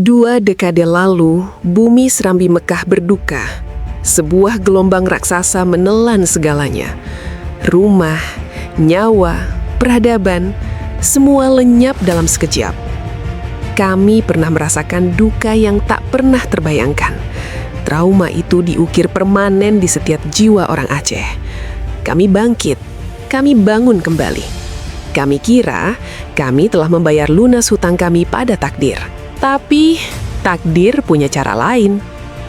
2 dekade lalu, bumi Serambi Mekah berduka. Sebuah gelombang raksasa menelan segalanya. Rumah, nyawa, peradaban, semua lenyap dalam sekejap. Kami pernah merasakan duka yang tak pernah terbayangkan. Trauma itu diukir permanen di setiap jiwa orang Aceh. Kami bangkit, kami bangun kembali. Kami kira kami telah membayar lunas hutang kami pada takdir. Tapi takdir punya cara lain.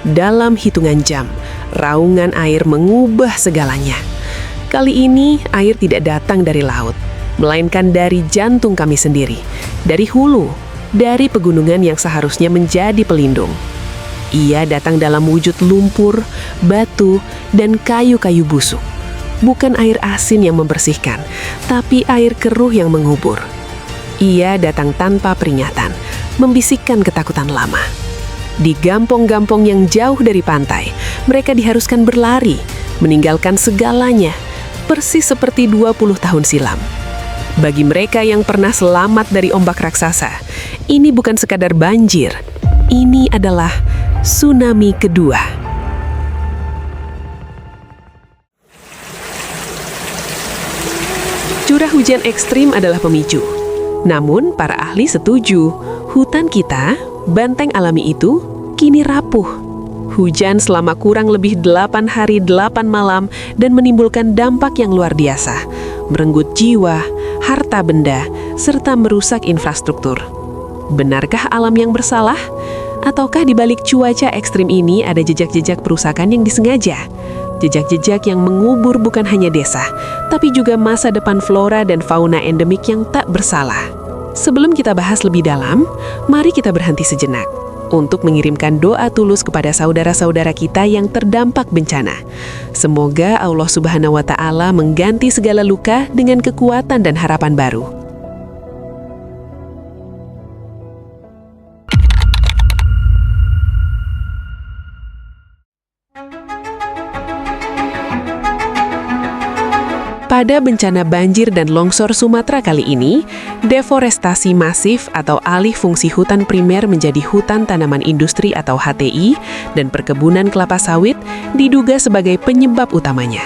Dalam hitungan jam, raungan air mengubah segalanya. Kali ini air tidak datang dari laut, melainkan dari jantung kami sendiri, dari hulu, dari pegunungan yang seharusnya menjadi pelindung. Ia datang dalam wujud lumpur, batu, dan kayu-kayu busuk. Bukan air asin yang membersihkan, tapi air keruh yang mengubur. Ia datang tanpa peringatan, membisikkan ketakutan lama. Di gampong-gampong yang jauh dari pantai, mereka diharuskan berlari, meninggalkan segalanya, persis seperti 20 tahun silam. Bagi mereka yang pernah selamat dari ombak raksasa, ini bukan sekadar banjir, ini adalah tsunami kedua. Curah hujan ekstrim adalah pemicu. Namun, para ahli setuju, hutan kita, benteng alami itu, kini rapuh. Hujan selama kurang lebih 8 hari 8 malam dan menimbulkan dampak yang luar biasa, merenggut jiwa, harta benda, serta merusak infrastruktur. Benarkah alam yang bersalah? Ataukah di balik cuaca ekstrim ini ada jejak-jejak perusakan yang disengaja? Jejak-jejak yang mengubur bukan hanya desa, tapi juga masa depan flora dan fauna endemik yang tak bersalah. Sebelum kita bahas lebih dalam, mari kita berhenti sejenak untuk mengirimkan doa tulus kepada saudara-saudara kita yang terdampak bencana. Semoga Allah Subhanahu wa Ta'ala mengganti segala luka dengan kekuatan dan harapan baru. Pada bencana banjir dan longsor Sumatera kali ini, deforestasi masif atau alih fungsi hutan primer menjadi hutan tanaman industri atau HTI dan perkebunan kelapa sawit diduga sebagai penyebab utamanya.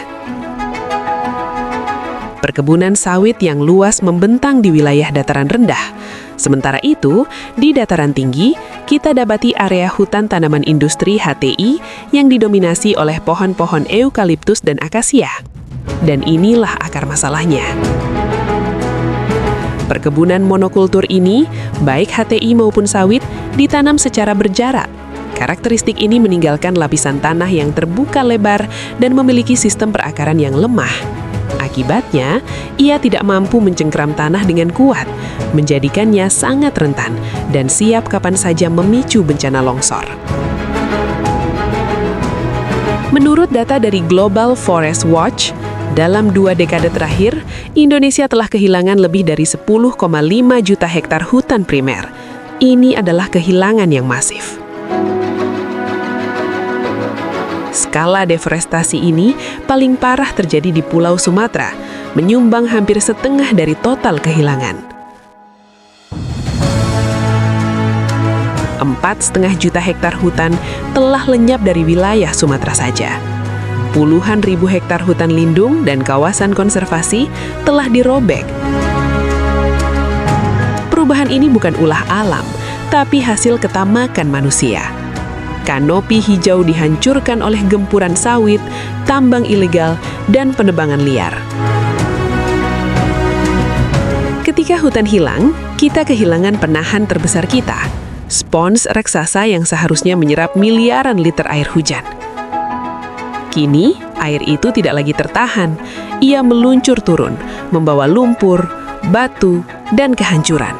Perkebunan sawit yang luas membentang di wilayah dataran rendah. Sementara itu, di dataran tinggi, kita dapati area hutan tanaman industri HTI yang didominasi oleh pohon-pohon eukaliptus dan akasia. Dan inilah akar masalahnya. Perkebunan monokultur ini, baik HTI maupun sawit, ditanam secara berjarak. Karakteristik ini meninggalkan lapisan tanah yang terbuka lebar dan memiliki sistem perakaran yang lemah. Akibatnya, ia tidak mampu mencengkeram tanah dengan kuat, menjadikannya sangat rentan dan siap kapan saja memicu bencana longsor. Menurut data dari Global Forest Watch, dalam 2 dekade terakhir, Indonesia telah kehilangan lebih dari 10,5 juta hektar hutan primer. Ini adalah kehilangan yang masif. Skala deforestasi ini paling parah terjadi di Pulau Sumatera, menyumbang hampir setengah dari total kehilangan. 4,5 juta hektar hutan telah lenyap dari wilayah Sumatera saja. Puluhan ribu hektar hutan lindung dan kawasan konservasi telah dirobek. Perubahan ini bukan ulah alam, tapi hasil ketamakan manusia. Kanopi hijau dihancurkan oleh gempuran sawit, tambang ilegal, dan penebangan liar. Ketika hutan hilang, kita kehilangan penahan terbesar kita, spons raksasa yang seharusnya menyerap miliaran liter air hujan. Kini, air itu tidak lagi tertahan. Ia meluncur turun, membawa lumpur, batu, dan kehancuran.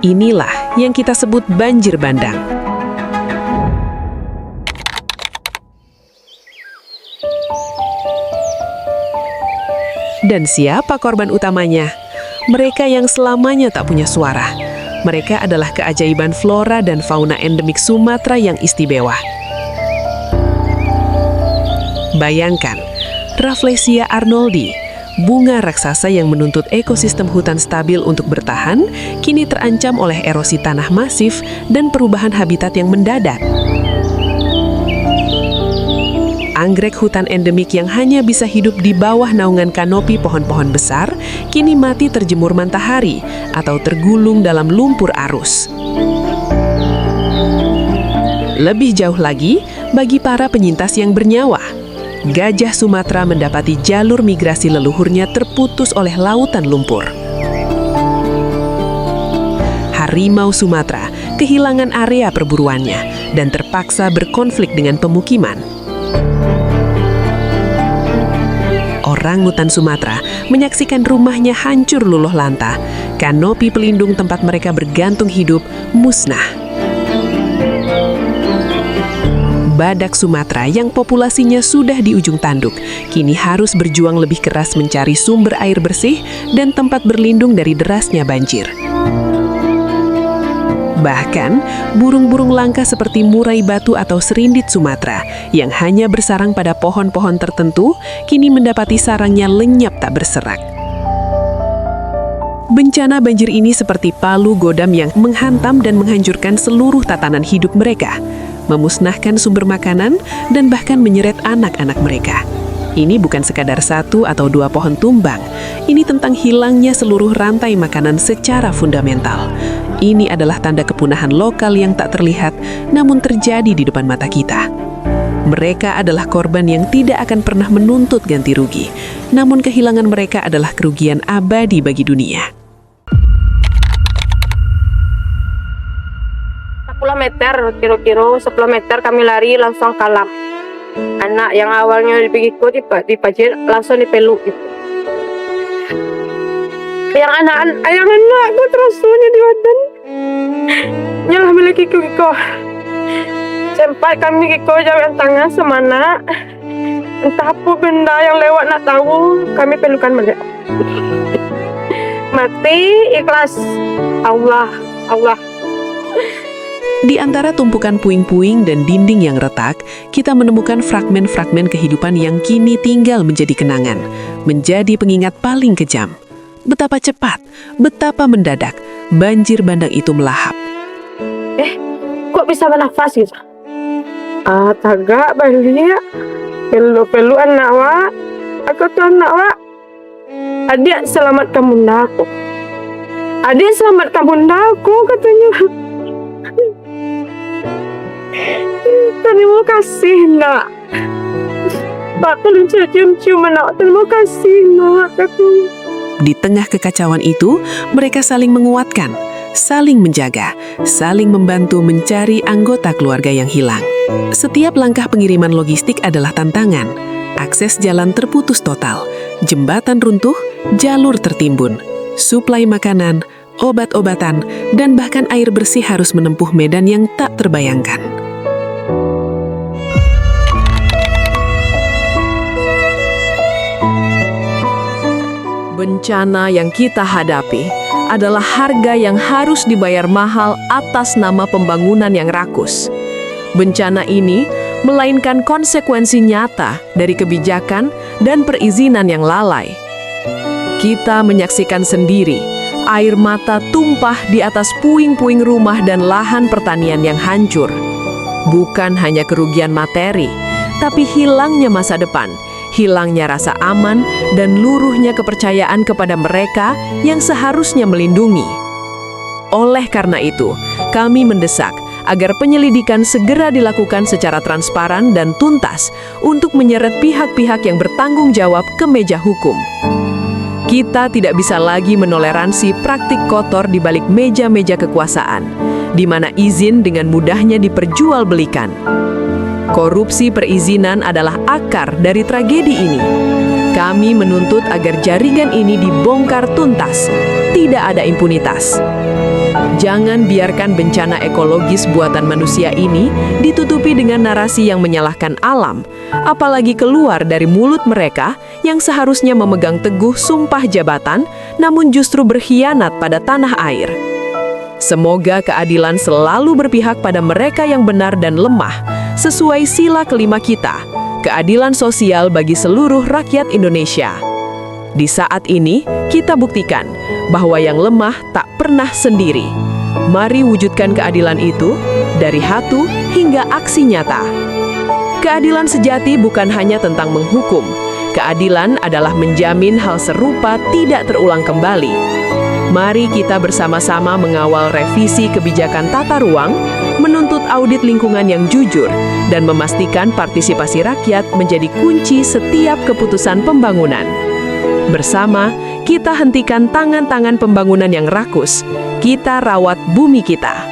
Inilah yang kita sebut banjir bandang. Dan siapa korban utamanya? Mereka yang selamanya tak punya suara. Mereka adalah keajaiban flora dan fauna endemik Sumatera yang istimewa. Bayangkan, Rafflesia arnoldi, bunga raksasa yang menuntut ekosistem hutan stabil untuk bertahan, kini terancam oleh erosi tanah masif dan perubahan habitat yang mendadak. Anggrek hutan endemik yang hanya bisa hidup di bawah naungan kanopi pohon-pohon besar, kini mati terjemur matahari atau tergulung dalam lumpur arus. Lebih jauh lagi, bagi para penyintas yang bernyawa, gajah Sumatera mendapati jalur migrasi leluhurnya terputus oleh lautan lumpur. Harimau Sumatera kehilangan area perburuannya dan terpaksa berkonflik dengan pemukiman. Orangutan Sumatera menyaksikan rumahnya hancur luluh lantah, kanopi pelindung tempat mereka bergantung hidup musnah. Badak Sumatera yang populasinya sudah di ujung tanduk, kini harus berjuang lebih keras mencari sumber air bersih dan tempat berlindung dari derasnya banjir. Bahkan, burung-burung langka seperti murai batu atau serindit Sumatera yang hanya bersarang pada pohon-pohon tertentu, kini mendapati sarangnya lenyap tak berserak. Bencana banjir ini seperti palu godam yang menghantam dan menghancurkan seluruh tatanan hidup mereka, memusnahkan sumber makanan, dan bahkan menyeret anak-anak mereka. Ini bukan sekadar 1 atau 2 pohon tumbang. Ini tentang hilangnya seluruh rantai makanan secara fundamental. Ini adalah tanda kepunahan lokal yang tak terlihat, namun terjadi di depan mata kita. Mereka adalah korban yang tidak akan pernah menuntut ganti rugi, namun kehilangan mereka adalah kerugian abadi bagi dunia. 10 meter, kira-kira 10 meter kami lari langsung kalah. Anak yang awalnya dipikirku dipajit langsung dipeluk gitu. Yang anakku terus di badan. Nyalah miliki kiko. Sempat kami kiko jawab tangan semana. Entah apa benda yang lewat nak tahu, kami pelukan mereka. Mati ikhlas. Allah. Di antara tumpukan puing-puing dan dinding yang retak, kita menemukan fragmen-fragmen kehidupan yang kini tinggal menjadi kenangan, menjadi pengingat paling kejam. Betapa cepat, betapa mendadak, banjir bandang itu melahap. Kok bisa bernafas gitu? Tagak banjir, pelu anak wak, aku tuh anak wak. Adik selamatkan bunda aku. Adik selamatkan bunda aku, katanya. Terima kasih nak. Pak tolong cium-cium anak. Terima kasih nak. Di tengah kekacauan itu, mereka saling menguatkan, saling menjaga, saling membantu mencari anggota keluarga yang hilang. Setiap langkah pengiriman logistik adalah tantangan. Akses jalan terputus total, jembatan runtuh, jalur tertimbun, suplai makanan, obat-obatan, dan bahkan air bersih harus menempuh medan yang tak terbayangkan. Bencana yang kita hadapi adalah harga yang harus dibayar mahal atas nama pembangunan yang rakus. Bencana ini melainkan konsekuensi nyata dari kebijakan dan perizinan yang lalai. Kita menyaksikan sendiri air mata tumpah di atas puing-puing rumah dan lahan pertanian yang hancur. Bukan hanya kerugian materi, tapi hilangnya masa depan, hilangnya rasa aman, dan luruhnya kepercayaan kepada mereka yang seharusnya melindungi. Oleh karena itu, kami mendesak agar penyelidikan segera dilakukan secara transparan dan tuntas untuk menyeret pihak-pihak yang bertanggung jawab ke meja hukum. Kita tidak bisa lagi menoleransi praktik kotor di balik meja-meja kekuasaan, di mana izin dengan mudahnya diperjualbelikan. Korupsi perizinan adalah akar dari tragedi ini. Kami menuntut agar jaringan ini dibongkar tuntas, tidak ada impunitas. Jangan biarkan bencana ekologis buatan manusia ini ditutupi dengan narasi yang menyalahkan alam, apalagi keluar dari mulut mereka yang seharusnya memegang teguh sumpah jabatan, namun justru berkhianat pada tanah air. Semoga keadilan selalu berpihak pada mereka yang benar dan lemah, sesuai sila kelima kita, keadilan sosial bagi seluruh rakyat Indonesia. Di saat ini, kita buktikan bahwa yang lemah tak pernah sendiri. Mari wujudkan keadilan itu dari hatu hingga aksi nyata. Keadilan sejati bukan hanya tentang menghukum. Keadilan adalah menjamin hal serupa tidak terulang kembali. Mari kita bersama-sama mengawal revisi kebijakan tata ruang, menuntut audit lingkungan yang jujur, dan memastikan partisipasi rakyat menjadi kunci setiap keputusan pembangunan. Bersama, kita hentikan tangan-tangan pembangunan yang rakus. Kita rawat bumi kita.